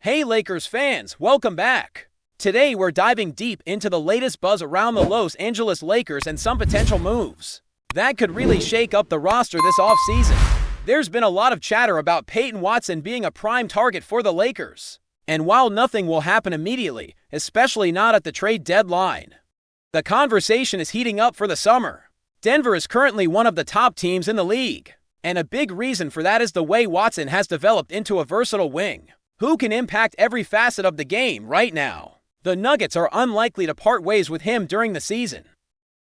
Hey Lakers fans, welcome back. Today we're diving deep into the latest buzz around the Los Angeles Lakers and some potential moves that could really shake up the roster this offseason. There's been a lot of chatter about Peyton Watson being a prime target for the Lakers. And while nothing will happen immediately, especially not at the trade deadline, the conversation is heating up for the summer. Denver is currently one of the top teams in the league, and a big reason for that is the way Watson has developed into a versatile wing who can impact every facet of the game right now. The Nuggets are unlikely to part ways with him during the season,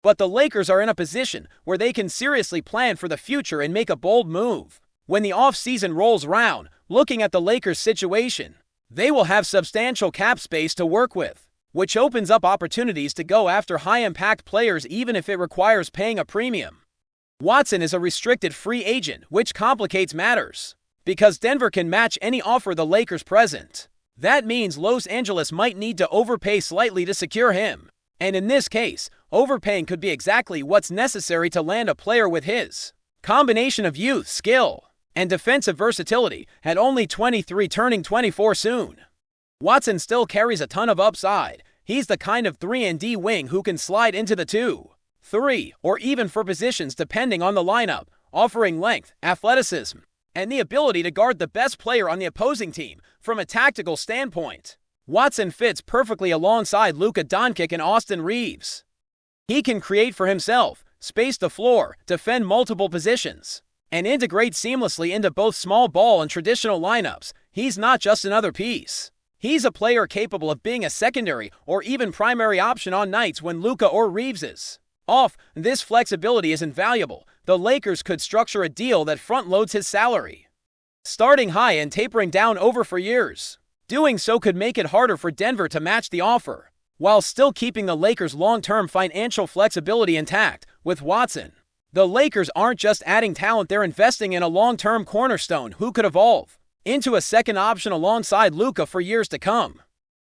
but the Lakers are in a position where they can seriously plan for the future and make a bold move. When the offseason rolls around, looking at the Lakers' situation, they will have substantial cap space to work with, which opens up opportunities to go after high-impact players even if it requires paying a premium. Watson is a restricted free agent, which complicates matters, because Denver can match any offer the Lakers present. That means Los Angeles might need to overpay slightly to secure him. And in this case, overpaying could be exactly what's necessary to land a player with his combination of youth, skill, and defensive versatility at only 23, turning 24 soon. Watson still carries a ton of upside. He's the kind of 3-and-D wing who can slide into the 2, 3, or even for positions depending on the lineup, offering length, athleticism, and the ability to guard the best player on the opposing team from a tactical standpoint. Watson fits perfectly alongside Luka Doncic and Austin Reeves. He can create for himself, space the floor, defend multiple positions, and integrate seamlessly into both small ball and traditional lineups. He's not just another piece. He's a player capable of being a secondary or even primary option on nights when Luka or Reeves is off. This flexibility is invaluable. The Lakers could structure a deal that front-loads his salary, starting high and tapering down over for years. Doing so could make it harder for Denver to match the offer, while still keeping the Lakers' long-term financial flexibility intact. With Watson, the Lakers aren't just adding talent, they're investing in a long-term cornerstone who could evolve into a second option alongside Luka for years to come.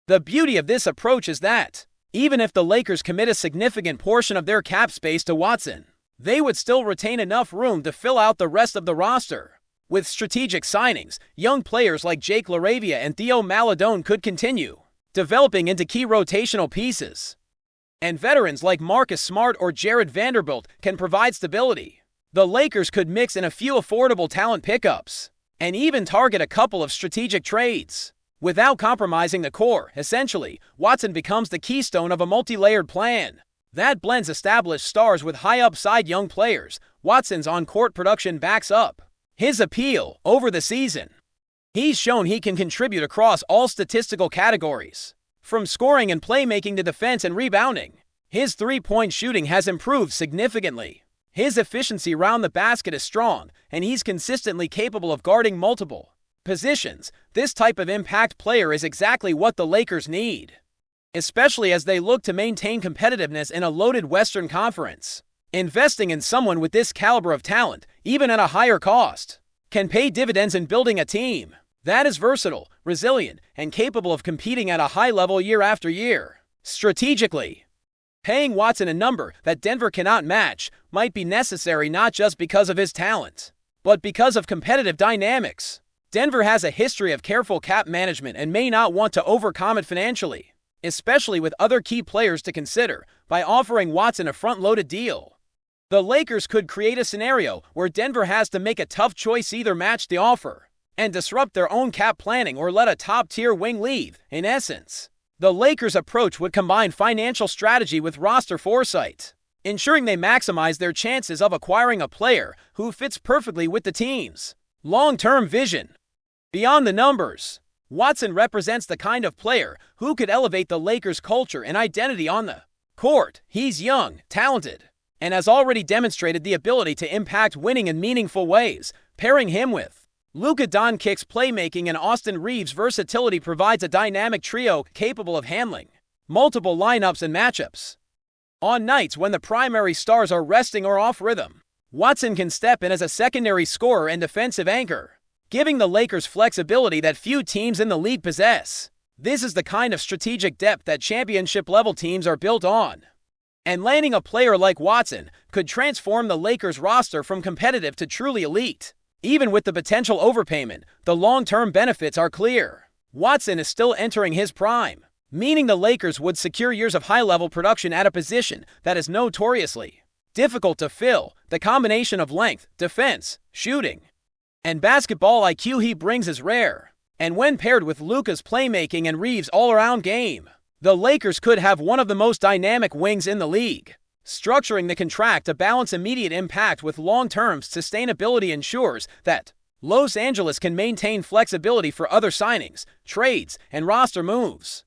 The beauty of this approach is that, even if the Lakers commit a significant portion of their cap space to Watson, they would still retain enough room to fill out the rest of the roster. With strategic signings, young players like Jake LaRavia and Theo Maledon could continue developing into key rotational pieces, and veterans like Marcus Smart or Jared Vanderbilt can provide stability. The Lakers could mix in a few affordable talent pickups and even target a couple of strategic trades without compromising the core. Essentially, Watson becomes the keystone of a multi-layered plan that blends established stars with high-upside young players. Watson's on-court production backs up his appeal. Over the season, he's shown he can contribute across all statistical categories, from scoring and playmaking to defense and rebounding. His three-point shooting has improved significantly. His efficiency around the basket is strong, and he's consistently capable of guarding multiple positions. This type of impact player is exactly what the Lakers need, especially as they look to maintain competitiveness in a loaded Western Conference. Investing in someone with this caliber of talent, even at a higher cost, can pay dividends in building a team that is versatile, resilient, and capable of competing at a high level year after year. Strategically, paying Watson a number that Denver cannot match might be necessary not just because of his talent, but because of competitive dynamics. Denver has a history of careful cap management and may not want to overcommit financially, especially with other key players to consider. By offering Watson a front-loaded deal, the Lakers could create a scenario where Denver has to make a tough choice: either match the offer and disrupt their own cap planning or let a top-tier wing leave. In essence, the Lakers' approach would combine financial strategy with roster foresight, ensuring they maximize their chances of acquiring a player who fits perfectly with the team's long-term vision. Beyond the numbers, Watson represents the kind of player who could elevate the Lakers' culture and identity on the court. He's young, talented, and has already demonstrated the ability to impact winning in meaningful ways. Pairing him with Luka Doncic's playmaking and Austin Reeves' versatility provides a dynamic trio capable of handling multiple lineups and matchups. On nights when the primary stars are resting or off rhythm, Watson can step in as a secondary scorer and defensive anchor, giving the Lakers flexibility that few teams in the league possess. This is the kind of strategic depth that championship-level teams are built on. And landing a player like Watson could transform the Lakers' roster from competitive to truly elite. Even with the potential overpayment, the long-term benefits are clear. Watson is still entering his prime, meaning the Lakers would secure years of high-level production at a position that is notoriously difficult to fill. The combination of length, defense, shooting, and basketball IQ he brings is rare. And when paired with Luka's playmaking and Reeves' all-around game, the Lakers could have one of the most dynamic wings in the league. Structuring the contract to balance immediate impact with long-term sustainability ensures that Los Angeles can maintain flexibility for other signings, trades, and roster moves.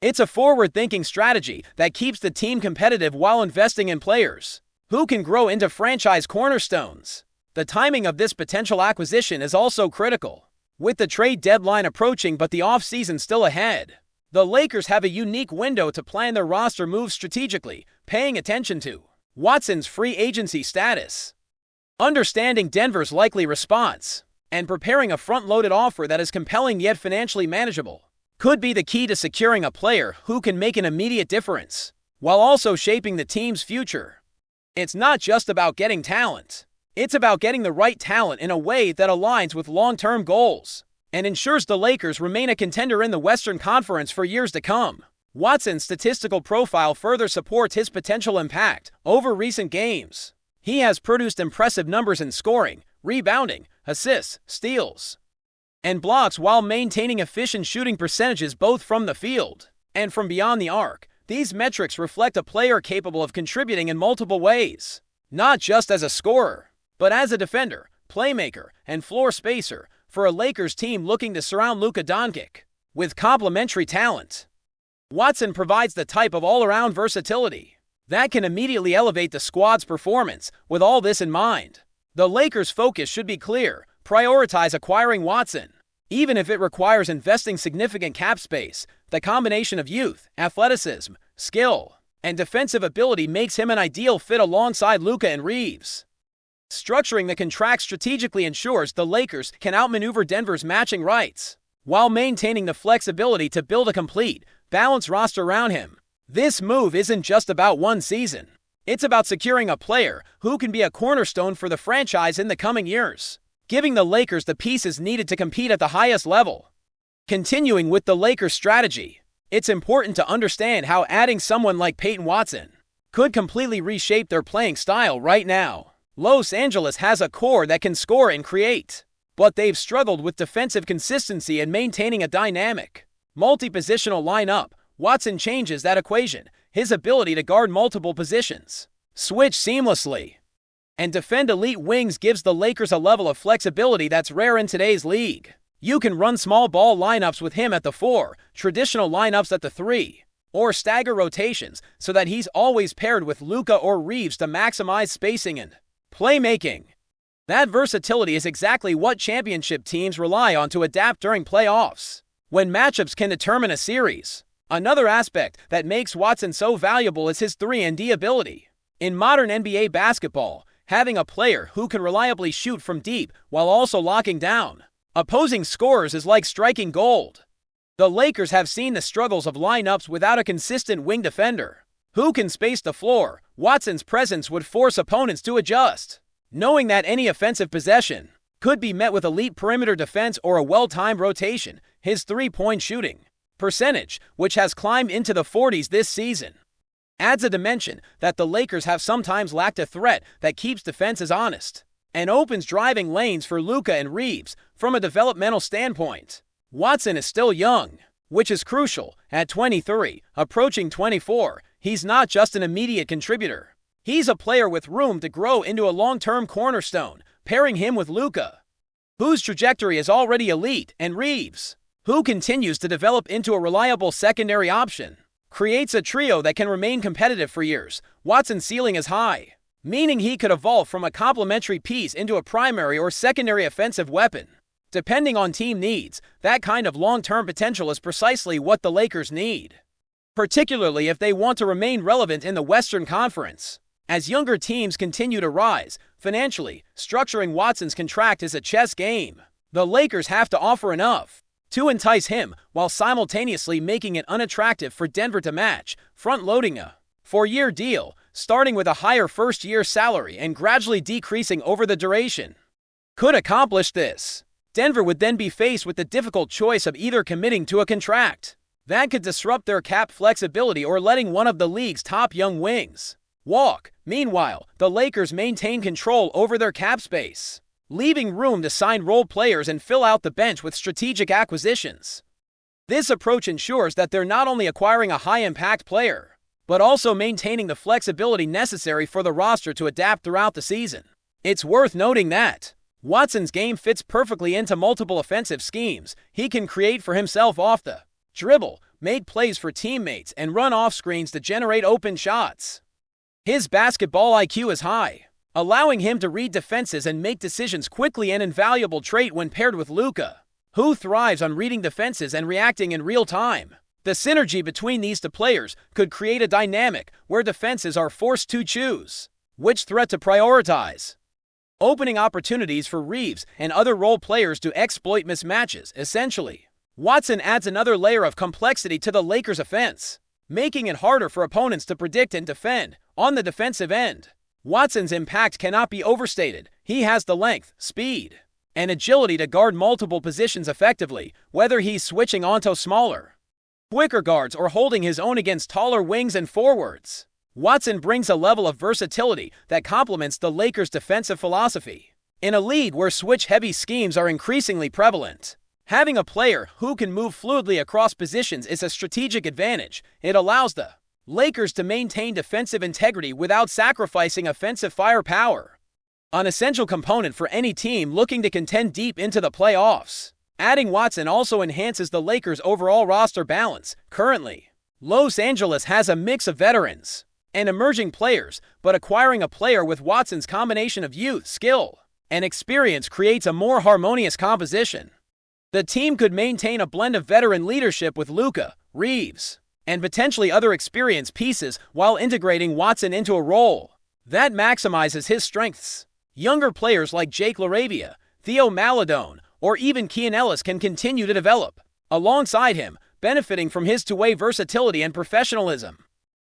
It's a forward-thinking strategy that keeps the team competitive while investing in players who can grow into franchise cornerstones. The timing of this potential acquisition is also critical. With the trade deadline approaching but the offseason still ahead, the Lakers have a unique window to plan their roster moves strategically, paying attention to Watson's free agency status, understanding Denver's likely response, and preparing a front-loaded offer that is compelling yet financially manageable could be the key to securing a player who can make an immediate difference while also shaping the team's future. It's not just about getting talent. It's about getting the right talent in a way that aligns with long-term goals and ensures the Lakers remain a contender in the Western Conference for years to come. Watson's statistical profile further supports his potential impact over recent games. He has produced impressive numbers in scoring, rebounding, assists, steals, and blocks while maintaining efficient shooting percentages both from the field and from beyond the arc. These metrics reflect a player capable of contributing in multiple ways, not just as a scorer, but as a defender, playmaker, and floor spacer for a Lakers team looking to surround Luka Doncic with complementary talent. Watson provides the type of all-around versatility that can immediately elevate the squad's performance. With all this in mind, the Lakers' focus should be clear: prioritize acquiring Watson. Even if it requires investing significant cap space, the combination of youth, athleticism, skill, and defensive ability makes him an ideal fit alongside Luka and Reeves. Structuring the contract strategically ensures the Lakers can outmaneuver Denver's matching rights, while maintaining the flexibility to build a complete, balanced roster around him. This move isn't just about one season. It's about securing a player who can be a cornerstone for the franchise in the coming years, giving the Lakers the pieces needed to compete at the highest level. Continuing with the Lakers' strategy, it's important to understand how adding someone like Peyton Watson could completely reshape their playing style. Right now, Los Angeles has a core that can score and create, but they've struggled with defensive consistency and maintaining a dynamic, multi-positional lineup. Watson changes that equation. His ability to guard multiple positions, switch seamlessly, and defend elite wings gives the Lakers a level of flexibility that's rare in today's league. You can run small ball lineups with him at the 4, traditional lineups at the 3, or stagger rotations so that he's always paired with Luka or Reeves to maximize spacing and playmaking. That versatility is exactly what championship teams rely on to adapt during playoffs, when matchups can determine a series. Another aspect that makes Watson so valuable is his 3-and-D ability. In modern NBA basketball, having a player who can reliably shoot from deep while also locking down opposing scorers is like striking gold. The Lakers have seen the struggles of lineups without a consistent wing defender who can space the floor. Watson's presence would force opponents to adjust, knowing that any offensive possession could be met with elite perimeter defense or a well-timed rotation. His three-point shooting percentage, which has climbed into the 40s this season, adds a dimension that the Lakers have sometimes lacked: a threat that keeps defenses honest and opens driving lanes for Luka and Reeves. From a developmental standpoint, Watson is still young, which is crucial. At 23, approaching 24, he's not just an immediate contributor. He's a player with room to grow into a long-term cornerstone. Pairing him with Luka, whose trajectory is already elite, and Reeves, who continues to develop into a reliable secondary option, creates a trio that can remain competitive for years. Watson's ceiling is high, meaning he could evolve from a complementary piece into a primary or secondary offensive weapon, depending on team needs. That kind of long-term potential is precisely what the Lakers need, particularly if they want to remain relevant in the Western Conference. As younger teams continue to rise financially, structuring Watson's contract is a chess game. The Lakers have to offer enough to entice him while simultaneously making it unattractive for Denver to match. Front-loading a 4-year deal, starting with a higher first-year salary and gradually decreasing over the duration, could accomplish this. Denver would then be faced with the difficult choice of either committing to a contract that could disrupt their cap flexibility or letting one of the league's top young wings walk. Meanwhile, the Lakers maintain control over their cap space, leaving room to sign role players and fill out the bench with strategic acquisitions. This approach ensures that they're not only acquiring a high-impact player, but also maintaining the flexibility necessary for the roster to adapt throughout the season. It's worth noting that Watson's game fits perfectly into multiple offensive schemes. He can create for himself off the dribble, make plays for teammates, and run off screens to generate open shots. His basketball IQ is high, allowing him to read defenses and make decisions quickly, an invaluable trait when paired with Luka, who thrives on reading defenses and reacting in real time. The synergy between these two players could create a dynamic where defenses are forced to choose which threat to prioritize, opening opportunities for Reeves and other role players to exploit mismatches. Essentially, Watson adds another layer of complexity to the Lakers' offense, making it harder for opponents to predict and defend. On the defensive end, Watson's impact cannot be overstated. He has the length, speed, and agility to guard multiple positions effectively, whether he's switching onto smaller, quicker guards or holding his own against taller wings and forwards. Watson brings a level of versatility that complements the Lakers' defensive philosophy. In a league where switch-heavy schemes are increasingly prevalent, having a player who can move fluidly across positions is a strategic advantage. It allows the Lakers to maintain defensive integrity without sacrificing offensive firepower, an essential component for any team looking to contend deep into the playoffs. Adding Watson also enhances the Lakers' overall roster balance. Currently, Los Angeles has a mix of veterans and emerging players, but acquiring a player with Watson's combination of youth, skill, and experience creates a more harmonious composition. The team could maintain a blend of veteran leadership with Luka, Reeves, and potentially other experienced pieces while integrating Watson into a role that maximizes his strengths. Younger players like Jake LaRavia, Theo Maledon, or even Keon Ellis can continue to develop alongside him, benefiting from his two-way versatility and professionalism.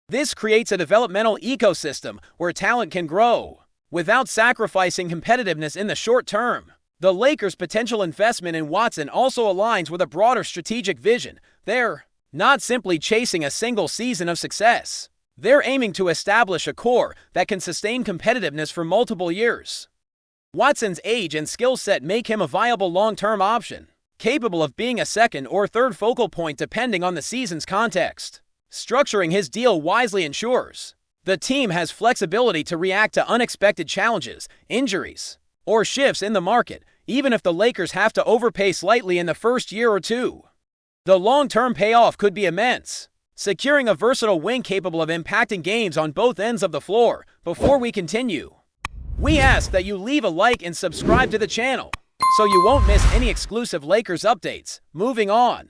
This creates a developmental ecosystem where talent can grow without sacrificing competitiveness in the short term. The Lakers' potential investment in Watson also aligns with a broader strategic vision. They're not simply chasing a single season of success. They're aiming to establish a core that can sustain competitiveness for multiple years. Watson's age and skill set make him a viable long-term option, capable of being a second or third focal point depending on the season's context. Structuring his deal wisely ensures the team has flexibility to react to unexpected challenges, injuries, or shifts in the market, even if the Lakers have to overpay slightly in the first year or two. The long-term payoff could be immense, securing a versatile wing capable of impacting games on both ends of the floor. Before we continue, we ask that you leave a like and subscribe to the channel so you won't miss any exclusive Lakers updates. Moving on.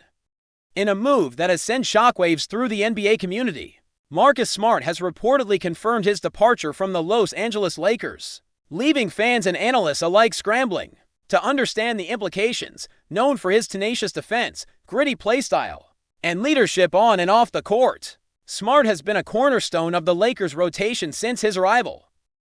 In a move that has sent shockwaves through the NBA community, Marcus Smart has reportedly confirmed his departure from the Los Angeles Lakers, leaving fans and analysts alike scrambling to understand the implications. Known for his tenacious defense, gritty playstyle, and leadership on and off the court, Smart has been a cornerstone of the Lakers' rotation since his arrival.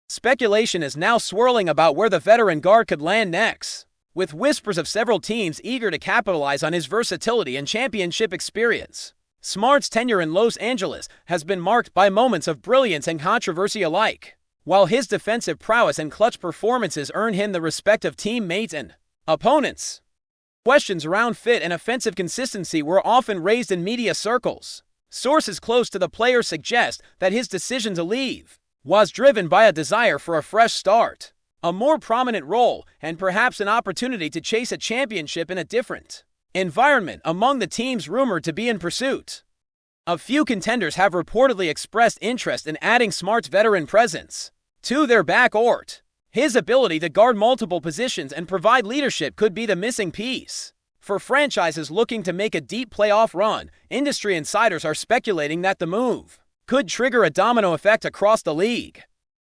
Speculation is now swirling about where the veteran guard could land next, with whispers of several teams eager to capitalize on his versatility and championship experience. Smart's tenure in Los Angeles has been marked by moments of brilliance and controversy alike, while his defensive prowess and clutch performances earn him the respect of teammates and opponents. Questions around fit and offensive consistency were often raised in media circles. Sources close to the player suggest that his decision to leave was driven by a desire for a fresh start, a more prominent role, and perhaps an opportunity to chase a championship in a different environment among the teams rumored to be in pursuit. A few contenders have reportedly expressed interest in adding Smart's veteran presence to their backcourt. His ability to guard multiple positions and provide leadership could be the missing piece for franchises looking to make a deep playoff run. Industry insiders are speculating that the move could trigger a domino effect across the league,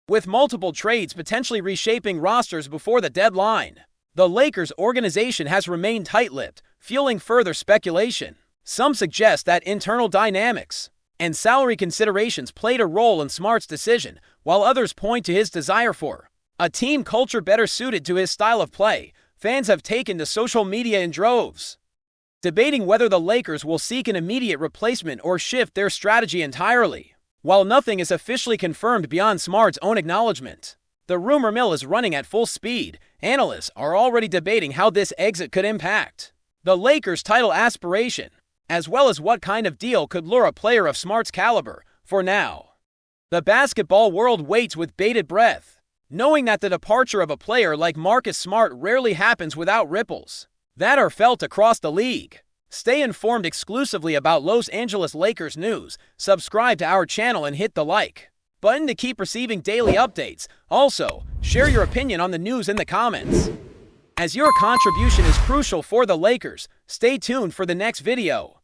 with multiple trades potentially reshaping rosters before the deadline. The Lakers organization has remained tight-lipped, fueling further speculation. Some suggest that internal dynamics and salary considerations played a role in Smart's decision, while others point to his desire for a team culture better suited to his style of play. fans have taken to social media in droves, debating whether the Lakers will seek an immediate replacement or shift their strategy entirely. While nothing is officially confirmed beyond Smart's own acknowledgement, the rumor mill is running at full speed. Analysts are already debating how this exit could impact the Lakers' title aspiration, as well as what kind of deal could lure a player of Smart's caliber. For now, the basketball world waits with bated breath, knowing that the departure of a player like Marcus Smart rarely happens without ripples that are felt across the league. Stay informed exclusively about Los Angeles Lakers news. Subscribe to our channel and hit the like button to keep receiving daily updates. Also, share your opinion on the news in the comments, as your contribution is crucial for the Lakers. Stay tuned for the next video.